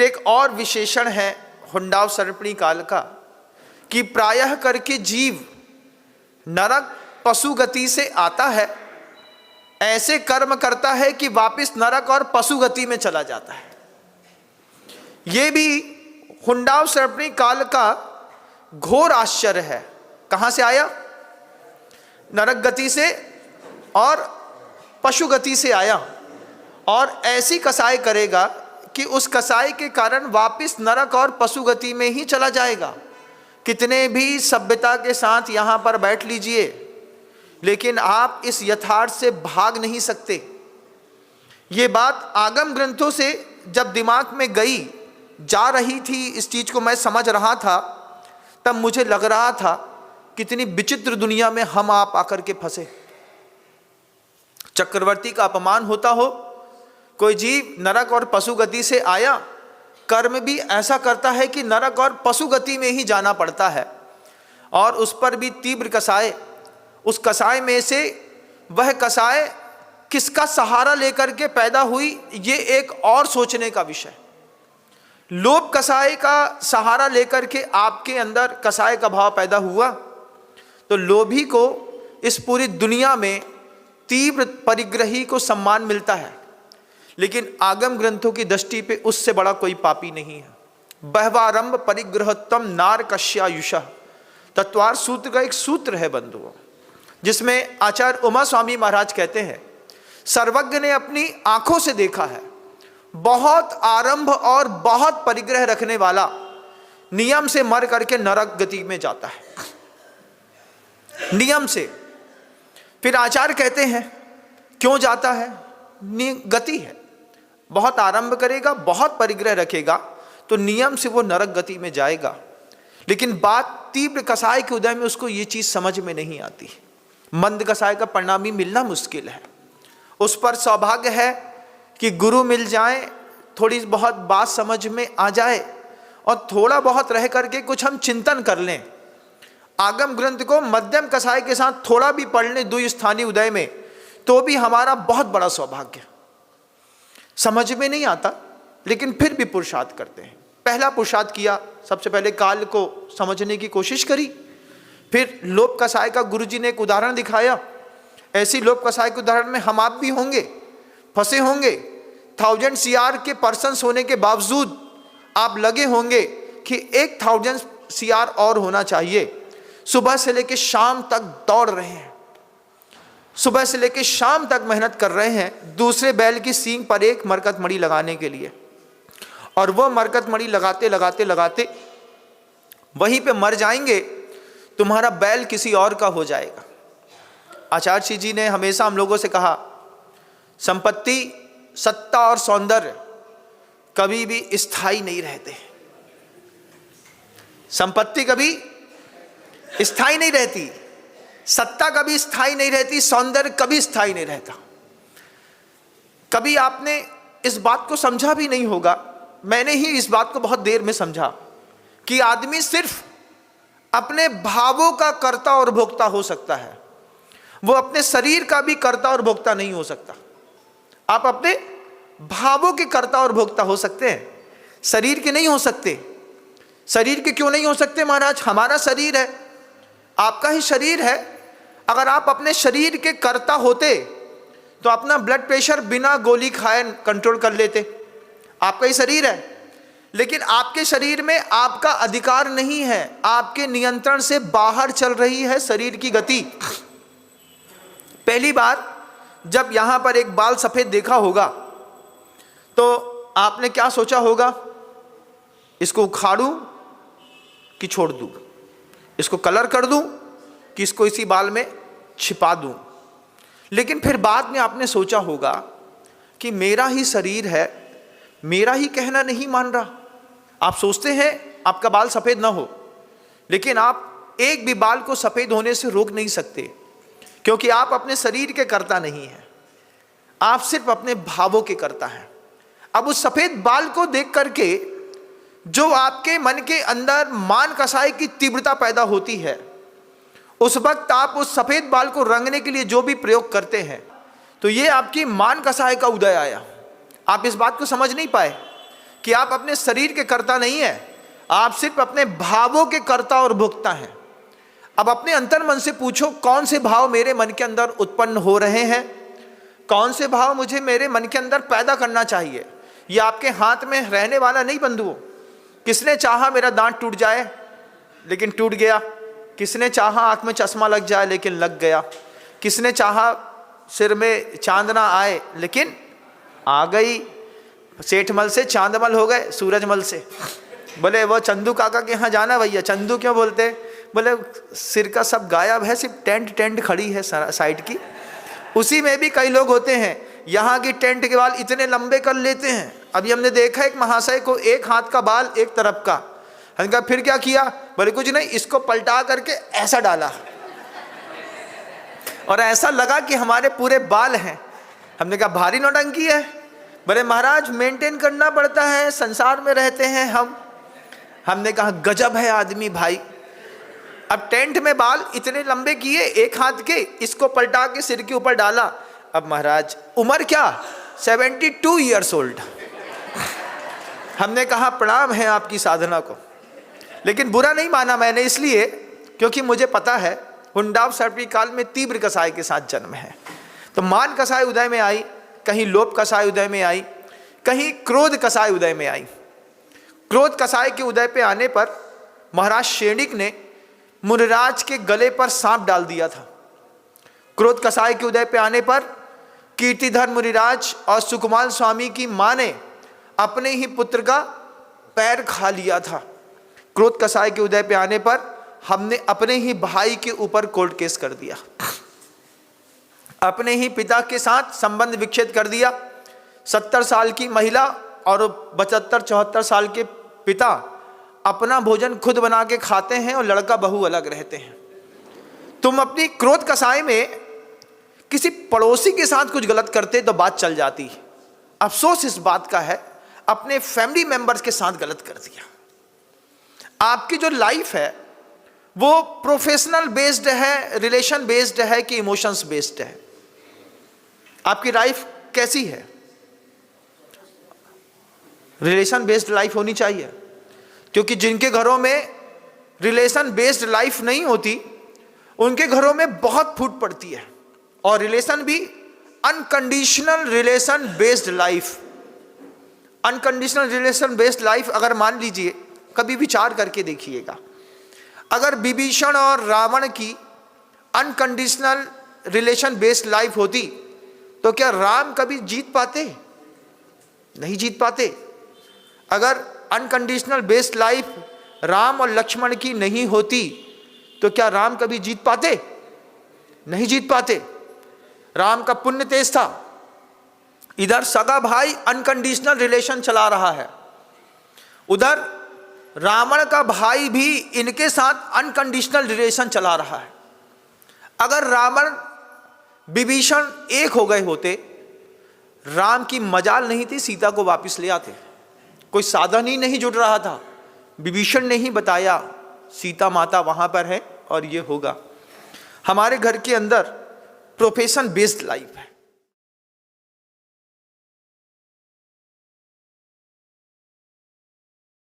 एक और विशेषण है हुंडाव सर्पणी काल का कि प्रायः करके जीव नरक पशु गति से आता है, ऐसे कर्म करता है कि वापस नरक और पशु गति में चला जाता है। यह भी हुंडाव सर्पणी काल का घोर आश्चर्य है। कहां से आया? नरक गति से और पशु गति से आया, और ऐसी कसाई करेगा कि उस कसाई के कारण वापस नरक और पशु गति में ही चला जाएगा। कितने भी सभ्यता के साथ यहां पर बैठ लीजिए, लेकिन आप इस यथार्थ से भाग नहीं सकते। ये बात आगम ग्रंथों से जब दिमाग में गई जा रही थी, इस चीज को मैं समझ रहा था, तब मुझे लग रहा था कितनी विचित्र दुनिया में हम आप आकर के फंसे। चक्रवर्ती का अपमान होता हो, कोई जीव नरक और पशु गति से आया, कर्म भी ऐसा करता है कि नरक और पशु गति में ही जाना पड़ता है, और उस पर भी तीव्र कसाय। उस कसाय में से वह कसाय किसका सहारा लेकर के पैदा हुई, ये एक और सोचने का विषय। लोभ कसाय का सहारा लेकर के आपके अंदर कसाय का भाव पैदा हुआ, तो लोभी को इस पूरी दुनिया में तीव्र परिग्रही को सम्मान मिलता है, लेकिन आगम ग्रंथों की दृष्टि पे उससे बड़ा कोई पापी नहीं है। बहवारंभ परिग्रहत्वम नार कश्यायुषः तत्वार सूत्र का एक सूत्र है बंधुओं, जिसमें आचार्य उमा स्वामी महाराज कहते हैं, सर्वज्ञ ने अपनी आंखों से देखा है, बहुत आरंभ और बहुत परिग्रह रखने वाला नियम से मर करके नरक गति में जाता है, नियम से। फिर आचार्य कहते हैं क्यों जाता है? गति है, बहुत आरंभ करेगा, बहुत परिग्रह रखेगा, तो नियम से वो नरक गति में जाएगा। लेकिन बात तीव्र कसाय के उदय में उसको ये चीज समझ में नहीं आती। मंद कसाय का परिणामी मिलना मुश्किल है। उस पर सौभाग्य है कि गुरु मिल जाए, थोड़ी बहुत बात समझ में आ जाए, और थोड़ा बहुत रह करके कुछ हम चिंतन कर लें, आगम ग्रंथ को मध्यम कसाय के साथ थोड़ा भी पढ़ लें द्विस्थानी उदय में, तो भी हमारा बहुत बड़ा सौभाग्य। समझ में नहीं आता, लेकिन फिर भी पुरुषार्थ करते हैं। पहला पुरुषार्थ किया, सबसे पहले काल को समझने की कोशिश करी, फिर लोभ कसाय का गुरुजी ने एक उदाहरण दिखाया। ऐसी लोभ कसाय के उदाहरण में हम आप भी होंगे, फंसे होंगे। 1000 CR के पर्सन्स होने के बावजूद आप लगे होंगे कि 1000 CR और होना चाहिए। सुबह से लेकर शाम तक दौड़ रहे हैं, सुबह से लेकर शाम तक मेहनत कर रहे हैं दूसरे बैल की सींग पर एक मरकत मणि लगाने के लिए, और वो मरकत मणि लगाते लगाते लगाते वहीं पे मर जाएंगे, तुम्हारा बैल किसी और का हो जाएगा। आचार्य जी ने हमेशा हम लोगों से कहा, संपत्ति, सत्ता और सौंदर्य कभी भी स्थायी नहीं रहते। संपत्ति कभी स्थायी नहीं रहती, सत्ता कभी स्थायी नहीं रहती, सौंदर्य कभी स्थायी नहीं रहता। कभी आपने इस बात को समझा भी नहीं होगा, मैंने ही इस बात को बहुत देर में समझा कि आदमी सिर्फ अपने भावों का कर्ता और भोक्ता हो सकता है, वो अपने शरीर का भी कर्ता और भोक्ता नहीं हो सकता। आप अपने भावों के कर्ता और भोक्ता हो सकते हैं, शरीर के नहीं हो सकते। शरीर के क्यों नहीं हो सकते महाराज? हमारा शरीर है, आपका ही शरीर है। अगर आप अपने शरीर के कर्ता होते तो अपना ब्लड प्रेशर बिना गोली खाए कंट्रोल कर लेते, आपका ही शरीर है। लेकिन आपके शरीर में आपका अधिकार नहीं है, आपके नियंत्रण से बाहर चल रही है शरीर की गति। पहली बार जब यहां पर एक बाल सफेद देखा होगा तो आपने क्या सोचा होगा? इसको उखाड़ूं कि छोड़ दूं, इसको कलर कर दूं कि इसको इसी बाल में छिपा दूं। लेकिन फिर बाद में आपने सोचा होगा कि मेरा ही शरीर है, मेरा ही कहना नहीं मान रहा। आप सोचते हैं आपका बाल सफेद ना हो, लेकिन आप एक भी बाल को सफेद होने से रोक नहीं सकते, क्योंकि आप अपने शरीर के कर्ता नहीं हैं, आप सिर्फ अपने भावों के कर्ता हैं। अब उस सफेद बाल को देख करके जो आपके मन के अंदर मान कसाई की तीव्रता पैदा होती है, उस वक्त आप उस सफेद बाल को रंगने के लिए जो भी प्रयोग करते हैं, तो ये आपकी मान कसाई का उदय आया। आप इस बात को समझ नहीं पाए कि आप अपने शरीर के कर्ता नहीं है, आप सिर्फ अपने भावों के कर्ता और भोक्ता हैं। अब अपने अंतर मन से पूछो, कौन से भाव मेरे मन के अंदर उत्पन्न हो रहे हैं, कौन से भाव मुझे मेरे मन के अंदर पैदा करना चाहिए। ये आपके हाथ में रहने वाला नहीं बंधुओं। किसने चाहा मेरा दांत टूट जाए लेकिन टूट गया, किसने चाहा आंख में चश्मा लग जाए लेकिन लग गया, किसने चाहा सिर में चांदना आए लेकिन आ गई। सेठमल से चांदमल हो गए, सूरजमल से। बोले वो चंदू काका के यहाँ जाना भैया। चंदू क्यों बोलते? बोले सिर का सब गायब है, सिर्फ टेंट खड़ी है साइड की। उसी में भी कई लोग होते हैं, यहाँ की टेंट के बाल इतने लंबे कर लेते हैं। अभी हमने देखा एक महाशय को एक हाथ का बाल एक तरफ का। हमने कहा फिर क्या किया? बोले कुछ नहीं, इसको पलटा करके ऐसा डाला और ऐसा लगा कि हमारे पूरे बाल हैं। हमने कहा भारी नौटंकी है। बोले महाराज मेंटेन करना पड़ता है, संसार में रहते हैं हम। हमने कहा गजब है आदमी भाई। अब टेंट में बाल इतने लंबे किए एक हाथ के, इसको पलटा के सिर के ऊपर डाला। अब महाराज उम्र क्या? 72 ईयर्स ओल्ड। हमने कहा प्रणाम है आपकी साधना को, लेकिन बुरा नहीं माना मैंने, इसलिए क्योंकि मुझे पता है हुंडाव सर्पी काल में तीव्र कसाय के साथ जन्म है। तो मान कसाय उदय में आई, कहीं लोभ कसाय उदय में आई, कहीं क्रोध कसाय उदय में आई। क्रोध कसाय के उदय पे आने पर महाराज शेणिक ने मुनिराज के गले पर सांप डाल दिया था। क्रोध कसाय के उदय पे आने पर कीर्तिधर मुनिराज और सुकुमार स्वामी की मां ने अपने ही पुत्र का पैर खा लिया था। क्रोध कसाय के उदय पे आने पर हमने अपने ही भाई के ऊपर कोर्ट केस कर दिया, अपने ही पिता के साथ संबंध विच्छेद कर दिया। 70 साल की महिला और 72-74 साल के पिता अपना भोजन खुद बना के खाते हैं और लड़का बहू अलग रहते हैं। तुम अपनी क्रोध कसाय में किसी पड़ोसी के साथ कुछ गलत करते तो बात चल जाती। अफसोस इस बात का है अपने फैमिली मेंबर्स के साथ गलत कर दिया। आपकी जो लाइफ है वो प्रोफेशनल बेस्ड है, रिलेशन बेस्ड है कि इमोशंस बेस्ड है? आपकी लाइफ कैसी है? रिलेशन बेस्ड लाइफ होनी चाहिए, क्योंकि जिनके घरों में रिलेशन बेस्ड लाइफ नहीं होती उनके घरों में बहुत फूट पड़ती है। और रिलेशन भी unconditional relation based life, unconditional relation based life अगर मान लीजिए, कभी विचार करके देखिएगा, अगर विभीषण और रावण की अनकंडीशनल रिलेशन बेस्ड लाइफ होती तो क्या राम कभी जीत पाते? नहीं जीत पाते। अगर अनकंडीशनल बेस्ड लाइफ राम और लक्ष्मण की नहीं होती तो क्या राम कभी जीत पाते? नहीं जीत पाते। राम का पुण्य तेज था, इधर सगा भाई अनकंडीशनल रिलेशन चला रहा है, उधर रावण का भाई भी इनके साथ अनकंडीशनल रिलेशन चला रहा है। अगर रावण विभीषण एक हो गए होते, राम की मजाल नहीं थी सीता को वापस ले आते। कोई साधन ही नहीं जुड़ रहा था, विभीषण ने ही बताया सीता माता वहां पर है और ये होगा। हमारे घर के अंदर प्रोफेशन बेस्ड लाइफ है।